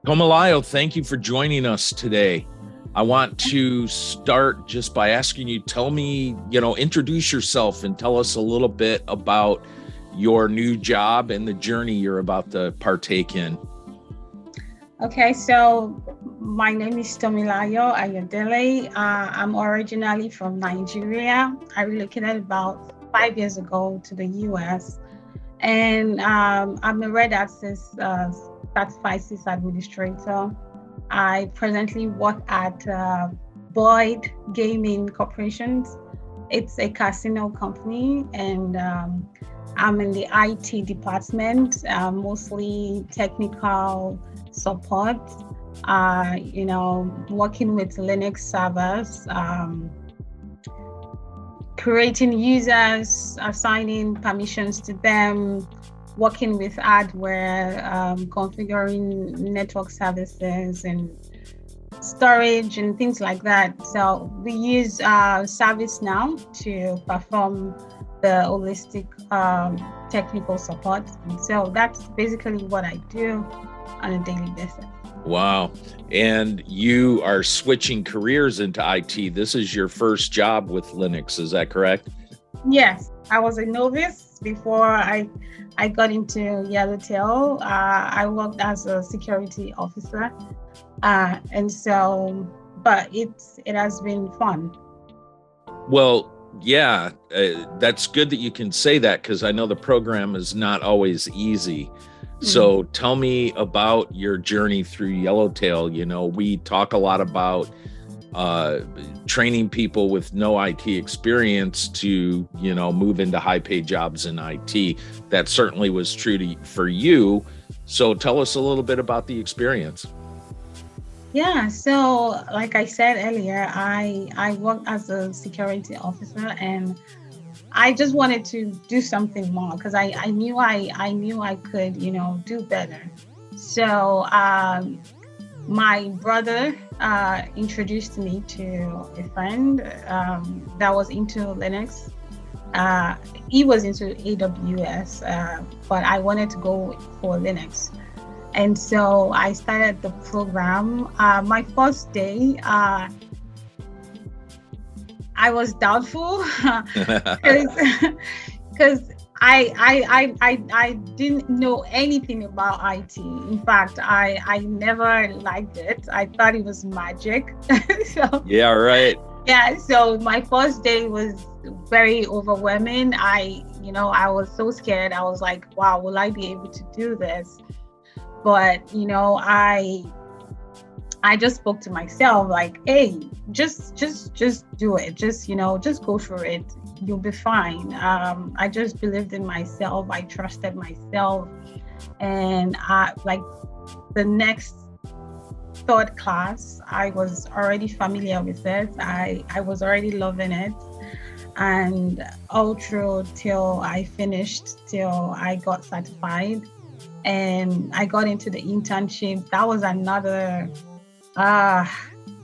Tomilayo, thank you for joining us today. I want to start just by asking you, introduce yourself and tell us a little bit about your new job and the journey you're about to partake in. Okay, so my name is Tomilayo Ayodele. I'm originally from Nigeria. I relocated about 5 years ago to the US, and I'm a Red Access certified sys administrator. I presently work at Boyd Gaming Corporations. It's a casino company, and I'm in the IT department, mostly technical support, working with Linux servers, creating users, assigning permissions to them, working with hardware, configuring network services and storage and things like that. So we use ServiceNow to perform the holistic technical support. And so that's basically what I do on a daily basis. Wow. And you are switching careers into IT. This is your first job with Linux, is that correct? Yes, I was a novice before I got into Yellowtail. I worked as a security officer. But it has been fun. Well, yeah, that's good that you can say that, because I know the program is not always easy. So tell me about your journey through Yellowtail. We talk a lot about training people with no IT experience to, move into high paid jobs in IT. That certainly was true for you. So tell us a little bit about the experience. Yeah, so like I said earlier, I worked as a security officer, and I just wanted to do something more because I knew I could, do better. So my brother introduced me to a friend that was into Linux. He was into AWS, but I wanted to go for Linux. And so I started the program. My first day, I was doubtful because I didn't know anything about IT. In fact, I never liked it. I thought it was magic. So yeah, right. Yeah, so my first day was very overwhelming. I was so scared. I was like, wow, will I be able to do this? But I just spoke to myself like, hey, just do it. Just go for it. You'll be fine. I just believed in myself. I trusted myself. And the next third class, I was already familiar with it. I was already loving it. And all through till I finished, till I got certified and I got into the internship. That was another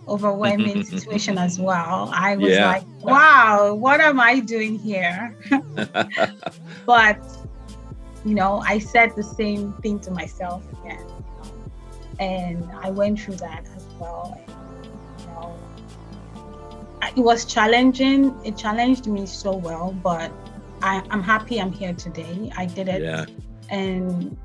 overwhelming situation as well. I was like, wow, what am I doing here? But, I said the same thing to myself again. And I went through that as well. And, it was challenging. It challenged me so well, but I'm happy I'm here today. I did it. Yeah. And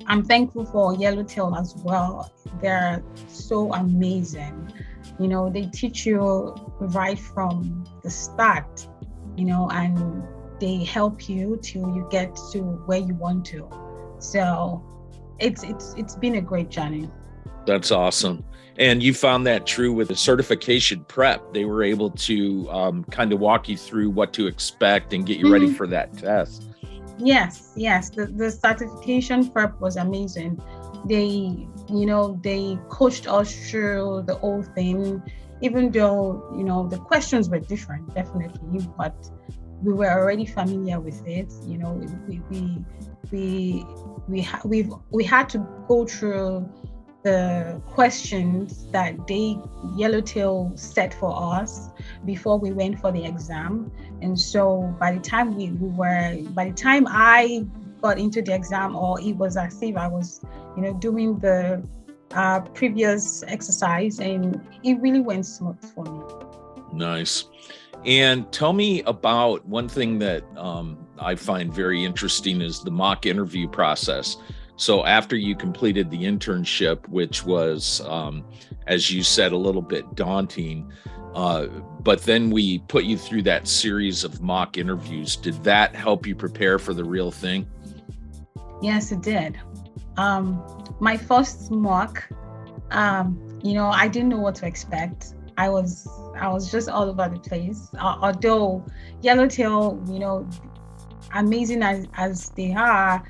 I'm thankful for Yellowtail as well. They're so amazing. They teach you right from the start, and they help you till you get to where you want to. So it's been a great journey. That's awesome. And you found that true with the certification prep. They were able to kind of walk you through what to expect and get you ready for that test. Yes. The certification prep was amazing. They coached us through the whole thing, even though, the questions were different, definitely, but we were already familiar with it. We had to go through the questions that Yellowtail set for us before we went for the exam. And so by the time I got into the exam, or it was as if I was, doing the previous exercise, and it really went smooth for me. Nice. And tell me about one thing that I find very interesting is the mock interview process. So after you completed the internship, which was, as you said, a little bit daunting, but then we put you through that series of mock interviews. Did that help you prepare for the real thing? Yes, it did. My first mock, I didn't know what to expect. I was just all over the place. Although Yellowtail, amazing as they are,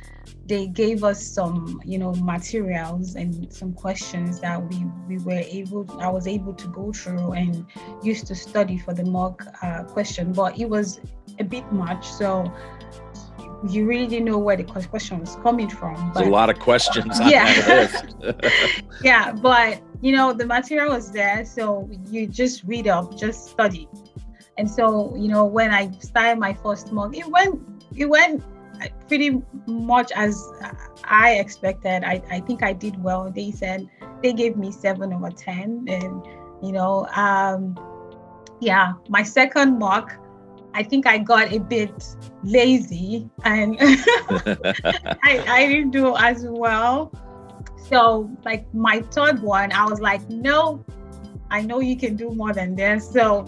they gave us some, materials and some questions that I was able to go through and use to study for the mock question. But it was a bit much, so you really didn't know where the question was coming from. But a lot of questions on that list. Yeah, but the material was there, so you just read up, just study. And so, when I started my first mock, it went pretty much as I expected. I think I did well. They gave me 7 over 10, and my second mock, I think I got a bit lazy and I didn't do as well. So like my third one, I was like, no, I know you can do more than this. So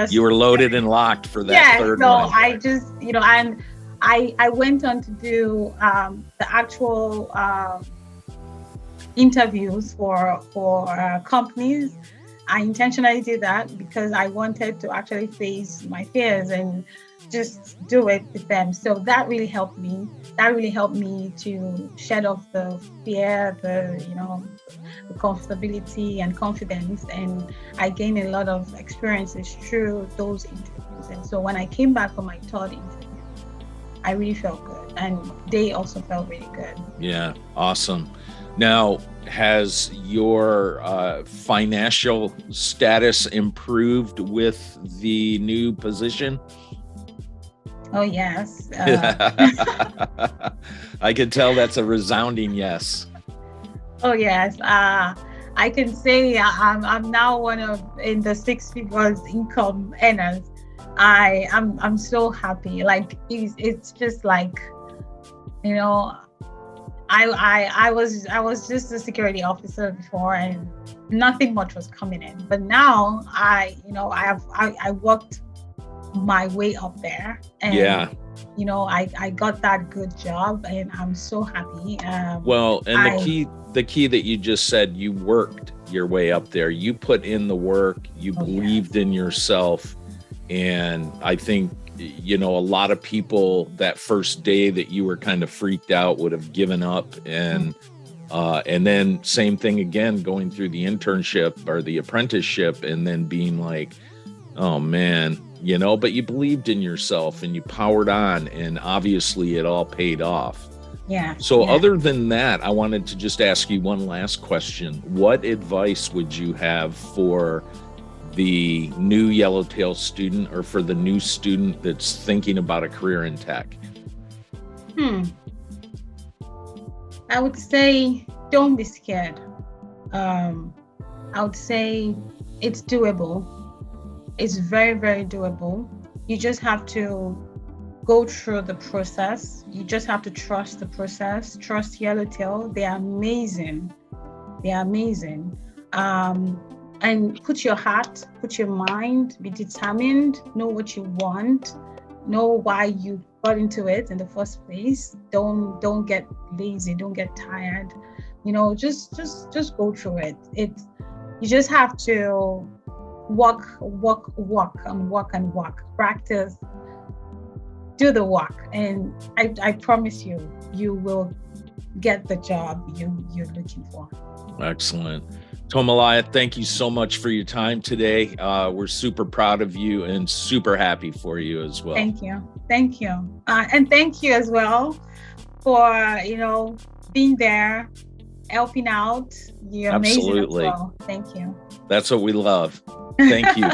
you were loaded and locked for that third one. So I just, and I went on to do the actual interviews for companies. I intentionally did that because I wanted to actually face my fears and just do it with them. So that really helped me. That really helped me to shed off the fear, the comfortability and confidence. And I gained a lot of experiences through those interviews. And so when I came back for my third interview, I really felt good. And they also felt really good. Yeah, awesome. Now, has your financial status improved with the new position? Oh, yes. I can tell that's a resounding yes. Oh, yes. I can say I'm now in the 6 figures income earners. I'm so happy. Like it's just like, I was just a security officer before and nothing much was coming in. But now I worked my way up there and I got that good job and I'm so happy. The key that you just said, you worked your way up there. You put in the work, you believed in yourself. And I think, a lot of people that first day that you were kind of freaked out would have given up. And then same thing again, going through the internship or the apprenticeship and then being like, oh man, but you believed in yourself and you powered on and obviously it all paid off. Yeah. So other than that, I wanted to just ask you one last question. What advice would you have for the new Yellowtail student or for the new student that's thinking about a career in tech? I would say don't be scared. I would say it's doable. It's very, very doable. You just have to go through the process. You just have to trust the process. Trust Yellowtail. They are amazing. They are amazing. And put your heart, put your mind, be determined, know what you want, know why you got into it in the first place. Don't get lazy, don't get tired. Just go through it. You just have to walk, and walk. Practice, do the work, and I promise you will get the job you're looking for. Excellent. Tomilayo, thank you so much for your time today. We're super proud of you and super happy for you as well. Thank you. And thank you as well for, being there, helping out. You're amazing as well. Thank you. That's what we love. Thank you.